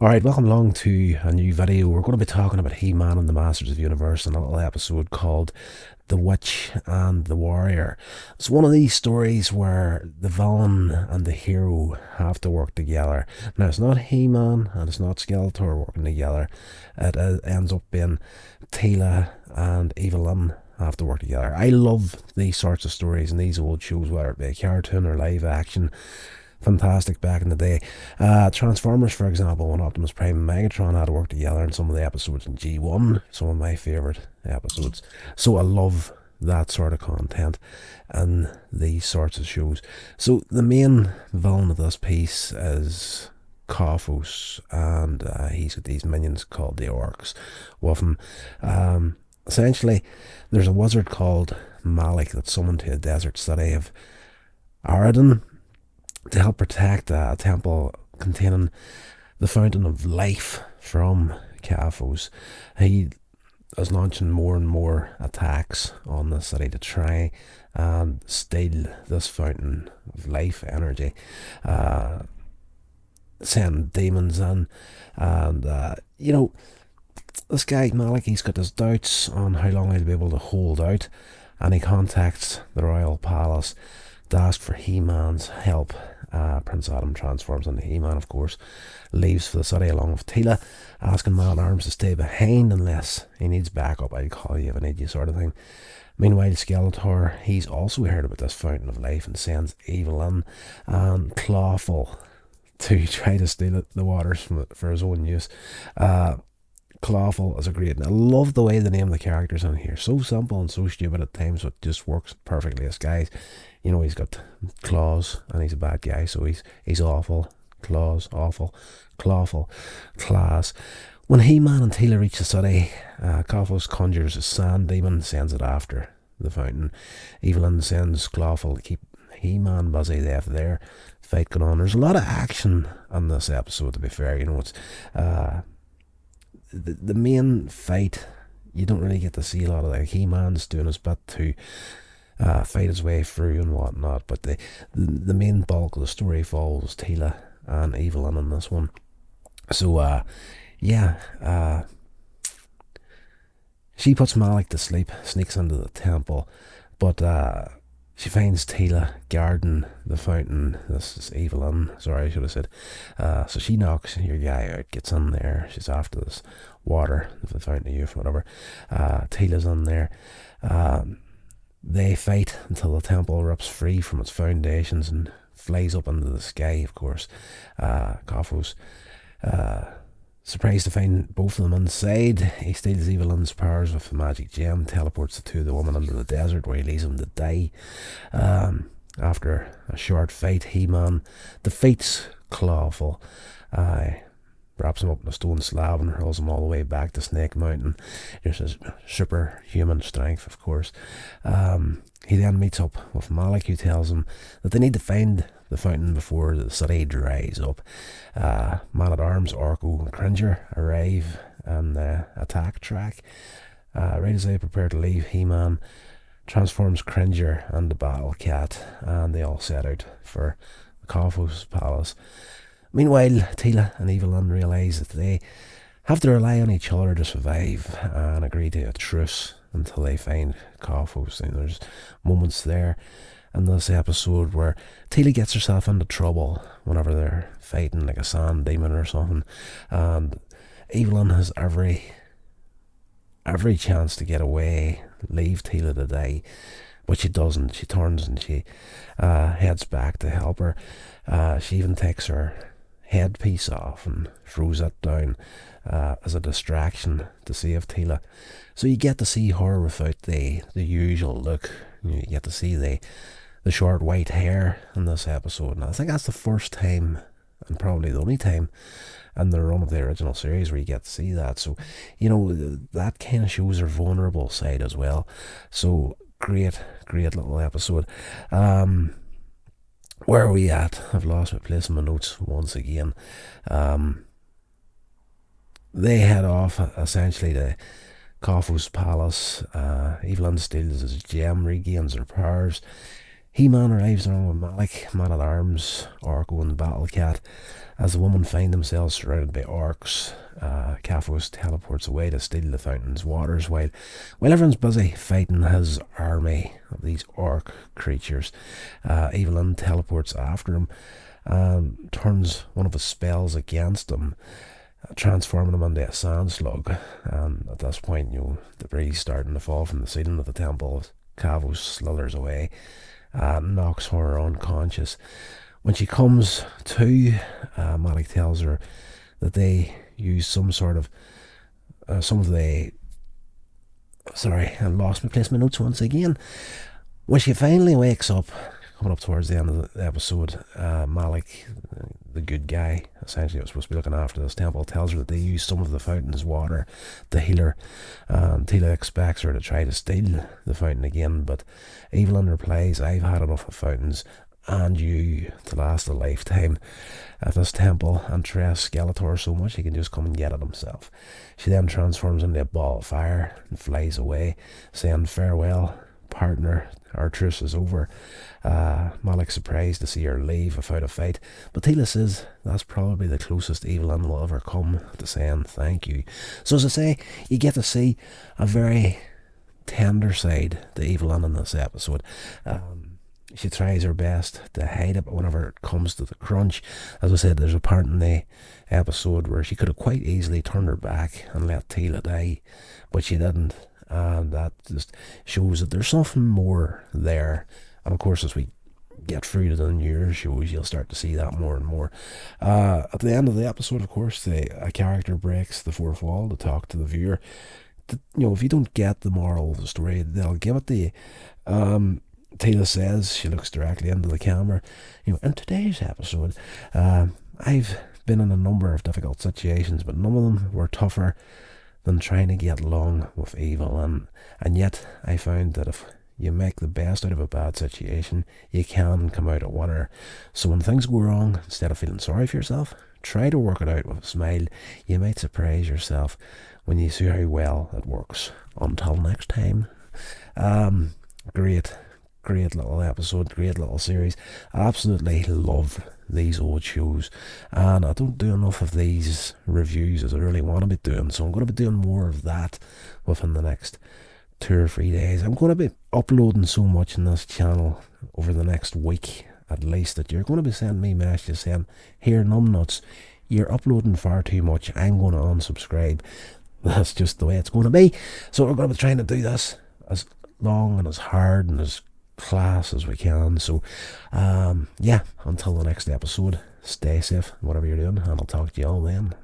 Alright, welcome along to a new video. We're going to be talking about He-Man and the Masters of the Universe in a little episode called The Witch and the Warrior. It's one of these stories where the villain and the hero have to work together. Now, it's not He-Man and it's not Skeletor working together. It ends up being Teela and Evelyn have to work together. I love these sorts of stories and these old shows, whether it be a cartoon or live action. Fantastic back in the day. Transformers, for example, when Optimus Prime and Megatron had to work together in some of the episodes in G1, some of my favourite episodes. So I love that sort of content and these sorts of shows. So the main villain of this piece is Kophos, and he's got these minions called the Orcs with him. Essentially, there's a wizard called Malik that's summoned to a desert city of Aradon to help protect a temple containing the fountain of life from Kophos. He is launching more and more attacks on the city to try and steal this fountain of life energy, send demons in, and this guy Malik, he's got his doubts on how long he'll be able to hold out, and he contacts the royal palace to ask for He-Man's help. Prince Adam transforms into He-Man, of course, leaves for the city along with Teela, asking Man-at-Arms to stay behind unless he needs backup. I'll call you if I need you, sort of thing. Meanwhile, Skeletor, he's also heard about this fountain of life and sends Evelyn and Clawful to try to steal the waters from it for his own use. Clawful is a great. I love the way they name the characters in here. So simple and so stupid at times, but just works perfectly. This guy, he's got claws and he's a bad guy, so he's awful. Claws, awful. Clawful, class. When He-Man and Teela reach the city, Kophos conjures a sand demon, sends it after the fountain. Evelyn sends Clawful to keep He-Man busy. They have their fight going on. There's a lot of action on this episode, to be fair. It's the main fight, you don't really get to see a lot of that. He-Man's doing his bit to fight his way through and whatnot, but the main bulk of the story follows Teela and Evelyn in this one. So she puts Malik to sleep, sneaks into the temple, but she finds Teela guarding the fountain. This is Evelyn, sorry, I should have said. So she knocks your guy out, gets in there. She's after this water, the fountain of youth, whatever. Teela's in there. They fight until the temple rips free from its foundations and flies up into the sky, of course. Kophos, surprised to find both of them inside, he steals Evelyn's powers with the magic gem, teleports the two of the women into the desert where he leaves them to die. After a short fight, He-Man defeats Clawful, wraps him up in a stone slab and hurls him all the way back to Snake Mountain. There's his superhuman strength, of course. He then meets up with Malik, who tells him that they need to find the fountain before the city dries up. Man-at-Arms, Orko and Cringer arrive on the attack track. Right as they prepare to leave, He-Man transforms Cringer and the Battle Cat, and they all set out for Kophos' palace. Meanwhile, Teela and Evelyn realise that they have to rely on each other to survive and agree to a truce until they find Kophos. And there's moments there in this episode where Teela gets herself into trouble whenever they're fighting like a sand demon or something, and Evelyn has every chance to get away, leave Teela to die, but she doesn't. She turns and she heads back to help her. She even takes her headpiece off and throws it down as a distraction to save Teela. So you get to see her without the usual look. You get to see the short white hair in this episode, and I think that's the first time and probably the only time in the run of the original series where you get to see that. So that kind of shows her vulnerable side as well. So great little episode. Where are we at? I've lost my place in my notes once again. They head off essentially to Kophos' palace. Evelyn steals his gem, regains her powers. He-Man arrives along with Malik, Man-at-Arms, Orko and Battle Cat. As the women find themselves surrounded by orcs, Kafos teleports away to steal the fountain's waters while everyone's busy fighting his army of these orc creatures. Evelyn teleports after him and turns one of his spells against him, transforming him into a sand slug. And at this point, debris starting to fall from the ceiling of the temple. Kavos slithers away, knocks her unconscious. When she comes to, Malik tells her that they use some of the. Sorry, I lost my place in my notes once again. When she finally wakes up, coming up towards the end of the episode, Malik, the good guy, essentially was supposed to be looking after this temple, tells her that they use some of the fountain's water to heal her. Tila expects her to try to steal the fountain again, but Evelyn replies, "I've had enough of fountains and you to last a lifetime at this temple, and trusts Skeletor so much he can just come and get it himself." She then transforms into a ball of fire and flies away, saying, "Farewell, partner, our truce is over." Malik's surprised to see her leave without a fight, but Tila says that's probably the closest Evelyn will ever come to saying thank you. So as I say, you get to see a very tender side to Evelyn in this episode. She tries her best to hide it, but whenever it comes to the crunch, as I said, there's a part in the episode where she could have quite easily turned her back and let Tila die, but she didn't, and that just shows that there's something more there. And of course, as we get through to the newer shows, you'll start to see that more and more. At the end of the episode, of course, a character breaks the fourth wall to talk to the viewer. If you don't get the moral of the story, they'll give it to you. Tila says, she looks directly into the camera, in today's episode, I've been in a number of difficult situations, but none of them were tougher than trying to get along with evil, and yet I found that if you make the best out of a bad situation, you can come out a winner. So when things go wrong, instead of feeling sorry for yourself, try to work it out with a smile. You might surprise yourself when you see how well it works. Until next time. Great little episode, great little series. I absolutely love these old shows, and I don't do enough of these reviews as I really want to be doing, so I'm going to be doing more of that within the next 2 or 3 days. I'm going to be uploading so much in this channel over the next week at least that you're going to be sending me messages saying, "Here, numbnuts, you're uploading far too much, I'm going to unsubscribe." That's just the way it's going to be. So we're going to be trying to do this as long and as hard and as class as we can. So until the next episode, stay safe whatever you're doing, and I'll talk to you all then.